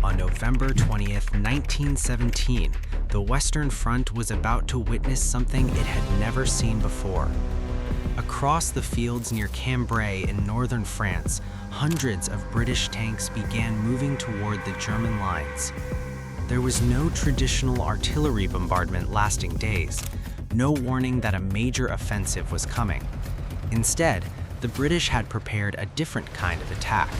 On November 20th, 1917, the Western Front was about to witness something it had never seen before. Across the fields near Cambrai in northern France, hundreds of British tanks began moving toward the German lines. There was no traditional artillery bombardment lasting days, no warning that a major offensive was coming. Instead, the British had prepared a different kind of attack.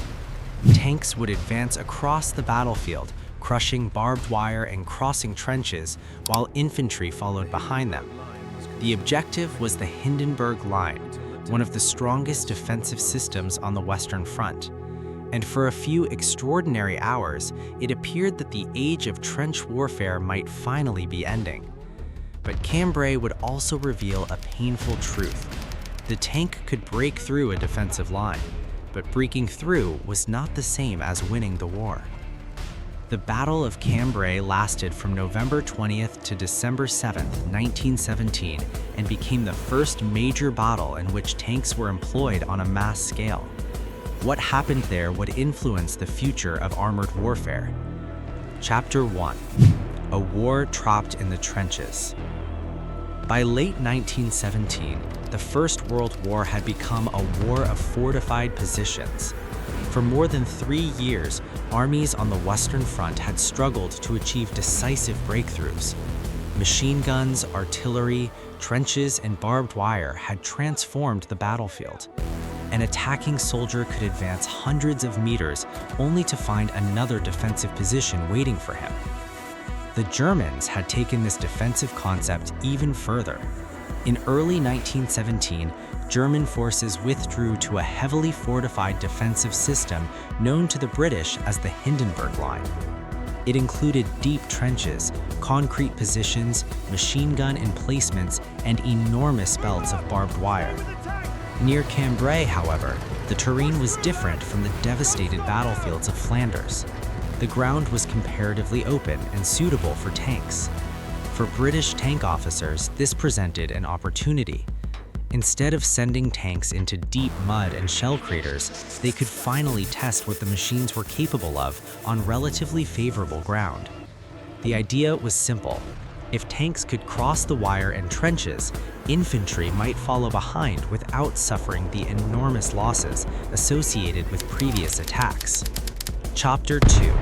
Tanks would advance across the battlefield, crushing barbed wire and crossing trenches, while infantry followed behind them. The objective was the Hindenburg Line, one of the strongest defensive systems on the Western Front. And for a few extraordinary hours, it appeared that the age of trench warfare might finally be ending. But Cambrai would also reveal a painful truth. The tank could break through a defensive line, but breaking through was not the same as winning the war. The Battle of Cambrai lasted from November 20th to December 7th, 1917, and became the first major battle in which tanks were employed on a mass scale. What happened there would influence the future of armored warfare. Chapter 1: A War Trapped in the Trenches. By late 1917, the First World War had become a war of fortified positions. For more than 3 years, armies on the Western Front had struggled to achieve decisive breakthroughs. Machine guns, artillery, trenches, and barbed wire had transformed the battlefield. An attacking soldier could advance hundreds of meters only to find another defensive position waiting for him. The Germans had taken this defensive concept even further. In early 1917, German forces withdrew to a heavily fortified defensive system known to the British as the Hindenburg Line. It included deep trenches, concrete positions, machine gun emplacements, and enormous belts of barbed wire. Near Cambrai, however, the terrain was different from the devastated battlefields of Flanders. The ground was comparatively open and suitable for tanks. For British tank officers, this presented an opportunity. Instead of sending tanks into deep mud and shell craters, they could finally test what the machines were capable of on relatively favorable ground. The idea was simple. If tanks could cross the wire and trenches, infantry might follow behind without suffering the enormous losses associated with previous attacks. Chapter 2: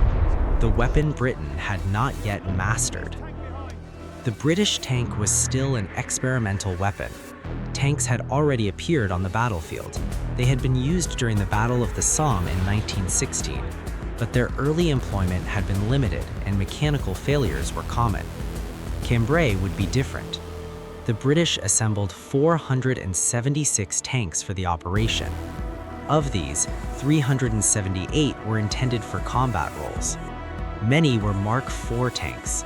The Weapon Britain Had Not Yet Mastered. The British tank was still an experimental weapon. Tanks had already appeared on the battlefield. They had been used during the Battle of the Somme in 1916, but their early employment had been limited and mechanical failures were common. Cambrai would be different. The British assembled 476 tanks for the operation. Of these, 378 were intended for combat roles. Many were Mark IV tanks.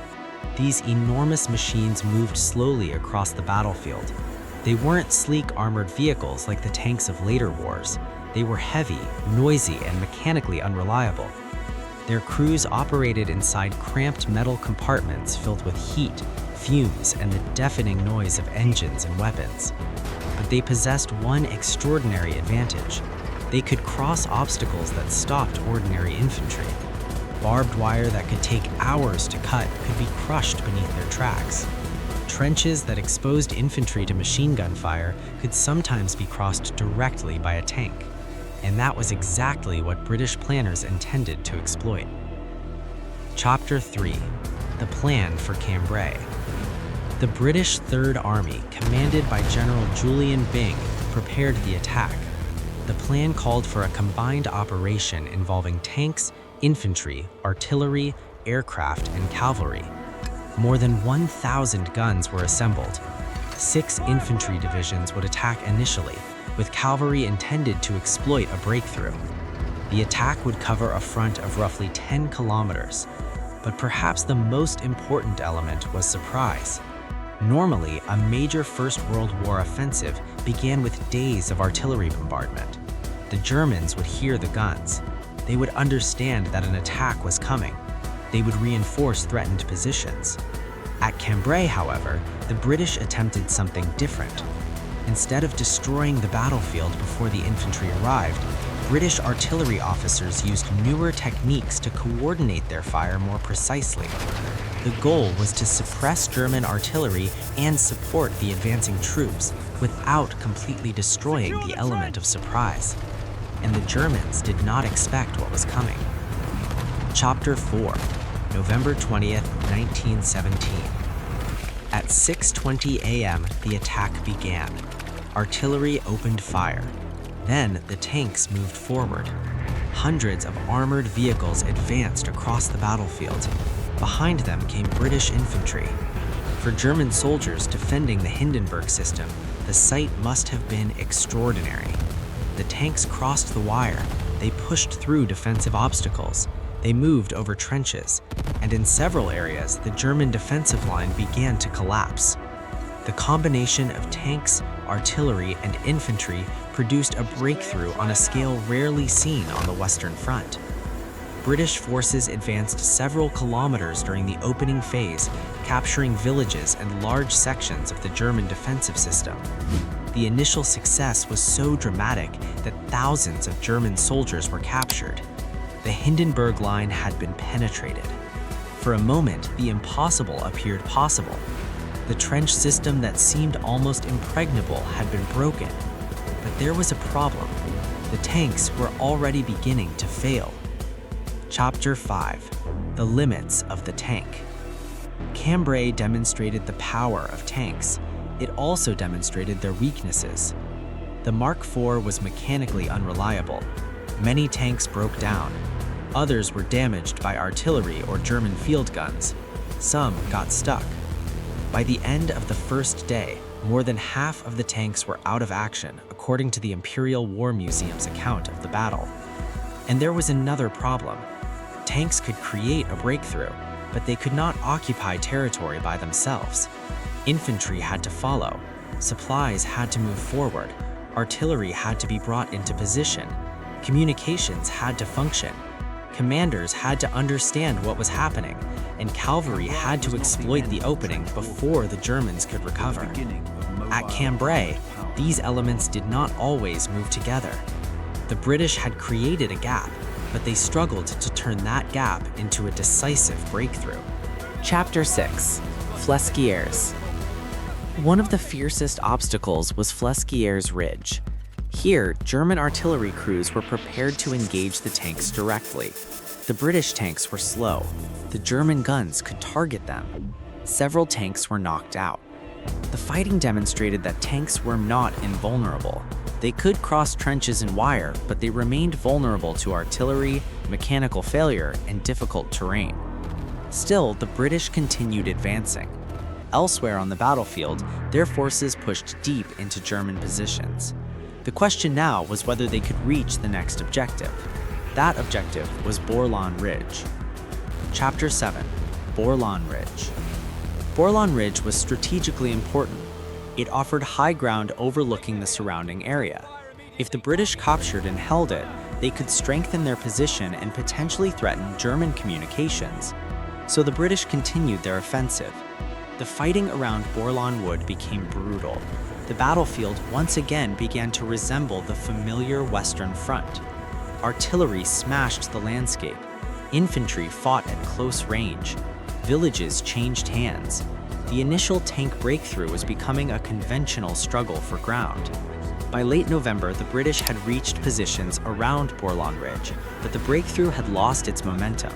These enormous machines moved slowly across the battlefield. They weren't sleek armored vehicles like the tanks of later wars. They were heavy, noisy, and mechanically unreliable. Their crews operated inside cramped metal compartments filled with heat, fumes, and the deafening noise of engines and weapons. But they possessed one extraordinary advantage. They could cross obstacles that stopped ordinary infantry. Barbed wire that could take hours to cut could be crushed beneath their tracks. Trenches that exposed infantry to machine gun fire could sometimes be crossed directly by a tank. And that was exactly what British planners intended to exploit. Chapter 3: The Plan for Cambrai. The British Third Army, commanded by General Julian Byng, prepared the attack. The plan called for a combined operation involving tanks, infantry, artillery, aircraft, and cavalry. More than 1,000 guns were assembled. 6 infantry divisions would attack initially, with cavalry intended to exploit a breakthrough. The attack would cover a front of roughly 10 kilometers, but perhaps the most important element was surprise. Normally, a major First World War offensive began with days of artillery bombardment. The Germans would hear the guns. They would understand that an attack was coming. They would reinforce threatened positions. At Cambrai, however, the British attempted something different. Instead of destroying the battlefield before the infantry arrived, British artillery officers used newer techniques to coordinate their fire more precisely. The goal was to suppress German artillery and support the advancing troops without completely destroying the element of surprise. And the Germans did not expect what was coming. Chapter 4, November 20th, 1917. At 6:20 a.m., the attack began. Artillery opened fire. Then the tanks moved forward. Hundreds of armored vehicles advanced across the battlefield. Behind them came British infantry. For German soldiers defending the Hindenburg system, the sight must have been extraordinary. The tanks crossed the wire, they pushed through defensive obstacles, they moved over trenches, and in several areas, the German defensive line began to collapse. The combination of tanks, artillery, and infantry produced a breakthrough on a scale rarely seen on the Western Front. British forces advanced several kilometers during the opening phase, capturing villages and large sections of the German defensive system. The initial success was so dramatic that thousands of German soldiers were captured. The Hindenburg Line had been penetrated. For a moment, the impossible appeared possible. The trench system that seemed almost impregnable had been broken. But there was a problem. The tanks were already beginning to fail. Chapter 5, The Limits of the Tank. Cambrai demonstrated the power of tanks. It also demonstrated their weaknesses. The Mark IV was mechanically unreliable. Many tanks broke down. Others were damaged by artillery or German field guns. Some got stuck. By the end of the first day, more than half of the tanks were out of action, according to the Imperial War Museum's account of the battle. And there was another problem. Tanks could create a breakthrough, but they could not occupy territory by themselves. Infantry had to follow, supplies had to move forward, artillery had to be brought into position, communications had to function, commanders had to understand what was happening, and cavalry had to exploit the opening before the Germans could recover. At Cambrai, these elements did not always move together. The British had created a gap, but they struggled to turn that gap into a decisive breakthrough. Chapter 6, Flesquières. One of the fiercest obstacles was Flesquières Ridge. Here, German artillery crews were prepared to engage the tanks directly. The British tanks were slow. The German guns could target them. Several tanks were knocked out. The fighting demonstrated that tanks were not invulnerable. They could cross trenches and wire, but they remained vulnerable to artillery, mechanical failure, and difficult terrain. Still, the British continued advancing. Elsewhere on the battlefield, their forces pushed deep into German positions. The question now was whether they could reach the next objective. That objective was Bourlon Ridge. Chapter 7, Bourlon Ridge. Bourlon Ridge was strategically important. It offered high ground overlooking the surrounding area. If the British captured and held it, they could strengthen their position and potentially threaten German communications. So the British continued their offensive. The fighting around Bourlon Wood became brutal. The battlefield once again began to resemble the familiar Western Front. Artillery smashed the landscape. Infantry fought at close range. Villages changed hands. The initial tank breakthrough was becoming a conventional struggle for ground. By late November, the British had reached positions around Bourlon Ridge, but the breakthrough had lost its momentum.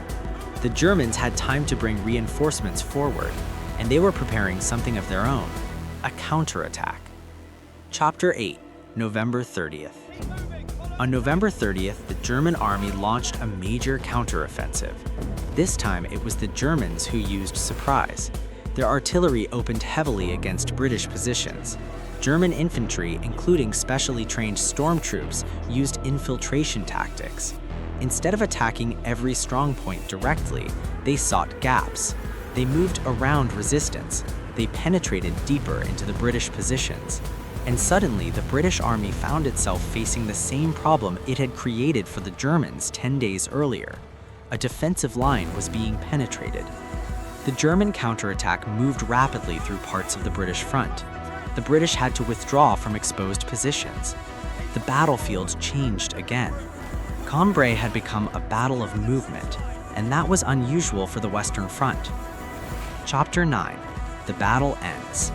The Germans had time to bring reinforcements forward, and they were preparing something of their own, a counterattack. Chapter 8, November 30th. On November 30th, the German army launched a major counteroffensive. This time, it was the Germans who used surprise. Their artillery opened heavily against British positions. German infantry, including specially trained storm troops, used infiltration tactics. Instead of attacking every strong point directly, they sought gaps. They moved around resistance. They penetrated deeper into the British positions. And suddenly, the British army found itself facing the same problem it had created for the Germans 10 days earlier. A defensive line was being penetrated. The German counterattack moved rapidly through parts of the British front. The British had to withdraw from exposed positions. The battlefield changed again. Cambrai had become a battle of movement, and that was unusual for the Western Front. Chapter 9. The battle ends.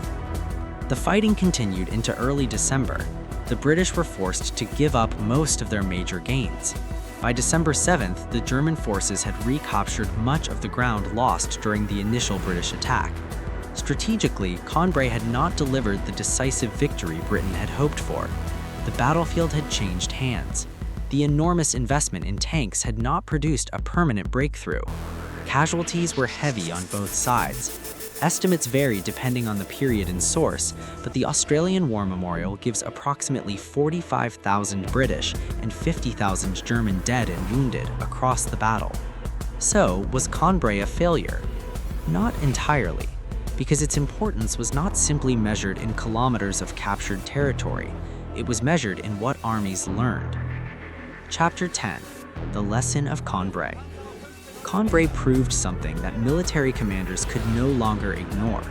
The fighting continued into early December. The British were forced to give up most of their major gains. By December 7th, the German forces had recaptured much of the ground lost during the initial British attack. Strategically, Cambrai had not delivered the decisive victory Britain had hoped for. The battlefield had changed hands. The enormous investment in tanks had not produced a permanent breakthrough. Casualties were heavy on both sides. Estimates vary depending on the period and source, but the Australian War Memorial gives approximately 45,000 British and 50,000 German dead and wounded across the battle. So, was Cambrai a failure? Not entirely, because its importance was not simply measured in kilometers of captured territory. It was measured in what armies learned. Chapter 10. The Lesson of Cambrai. Cambrai proved something that military commanders could no longer ignore.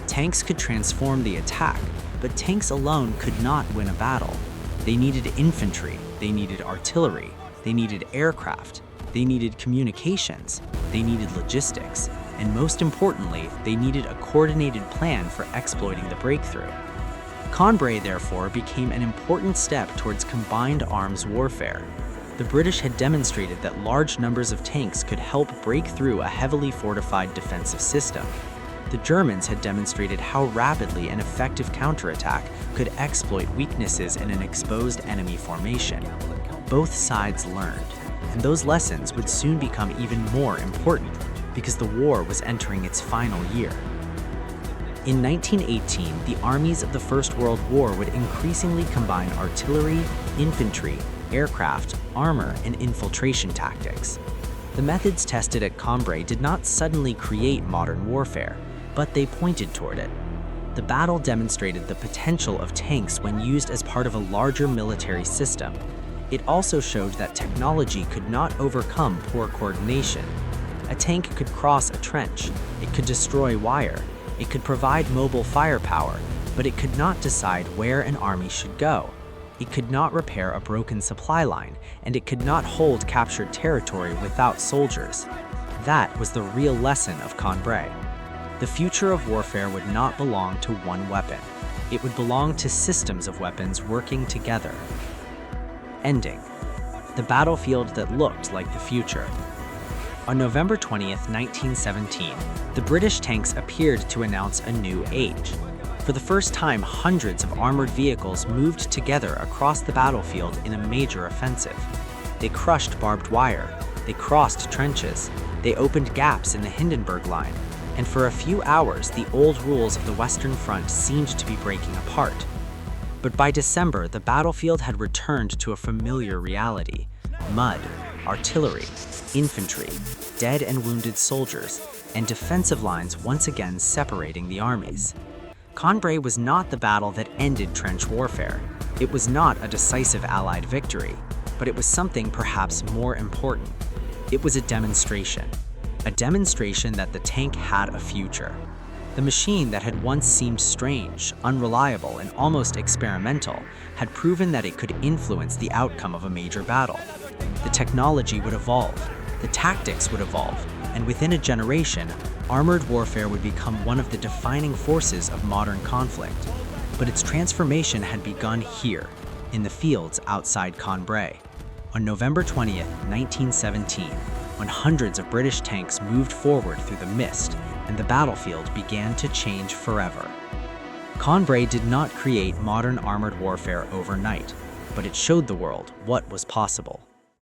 Tanks could transform the attack, but tanks alone could not win a battle. They needed infantry, they needed artillery, they needed aircraft, they needed communications, they needed logistics, and most importantly, they needed a coordinated plan for exploiting the breakthrough. Cambrai, therefore, became an important step towards combined arms warfare. The British had demonstrated that large numbers of tanks could help break through a heavily fortified defensive system. The Germans had demonstrated how rapidly an effective counterattack could exploit weaknesses in an exposed enemy formation. Both sides learned, and those lessons would soon become even more important because the war was entering its final year. In 1918, the armies of the First World War would increasingly combine artillery, infantry, aircraft, armor, and infiltration tactics. The methods tested at Cambrai did not suddenly create modern warfare, but they pointed toward it. The battle demonstrated the potential of tanks when used as part of a larger military system. It also showed that technology could not overcome poor coordination. A tank could cross a trench, it could destroy wire, it could provide mobile firepower, but it could not decide where an army should go. It could not repair a broken supply line, and it could not hold captured territory without soldiers. That was the real lesson of Cambrai. The future of warfare would not belong to one weapon. It would belong to systems of weapons working together. Ending. The battlefield that looked like the future. On November 20th, 1917, the British tanks appeared to announce a new age. For the first time, hundreds of armored vehicles moved together across the battlefield in a major offensive. They crushed barbed wire, they crossed trenches, they opened gaps in the Hindenburg Line, and for a few hours, the old rules of the Western Front seemed to be breaking apart. But by December, the battlefield had returned to a familiar reality: mud, artillery, infantry, dead and wounded soldiers, and defensive lines once again separating the armies. Cambrai was not the battle that ended trench warfare. It was not a decisive Allied victory, but it was something perhaps more important. It was a demonstration that the tank had a future. The machine that had once seemed strange, unreliable, and almost experimental had proven that it could influence the outcome of a major battle. The technology would evolve, the tactics would evolve, and within a generation, armored warfare would become one of the defining forces of modern conflict. But its transformation had begun here, in the fields outside Cambrai. On November 20th, 1917, when hundreds of British tanks moved forward through the mist, and the battlefield began to change forever. Cambrai did not create modern armored warfare overnight, but it showed the world what was possible.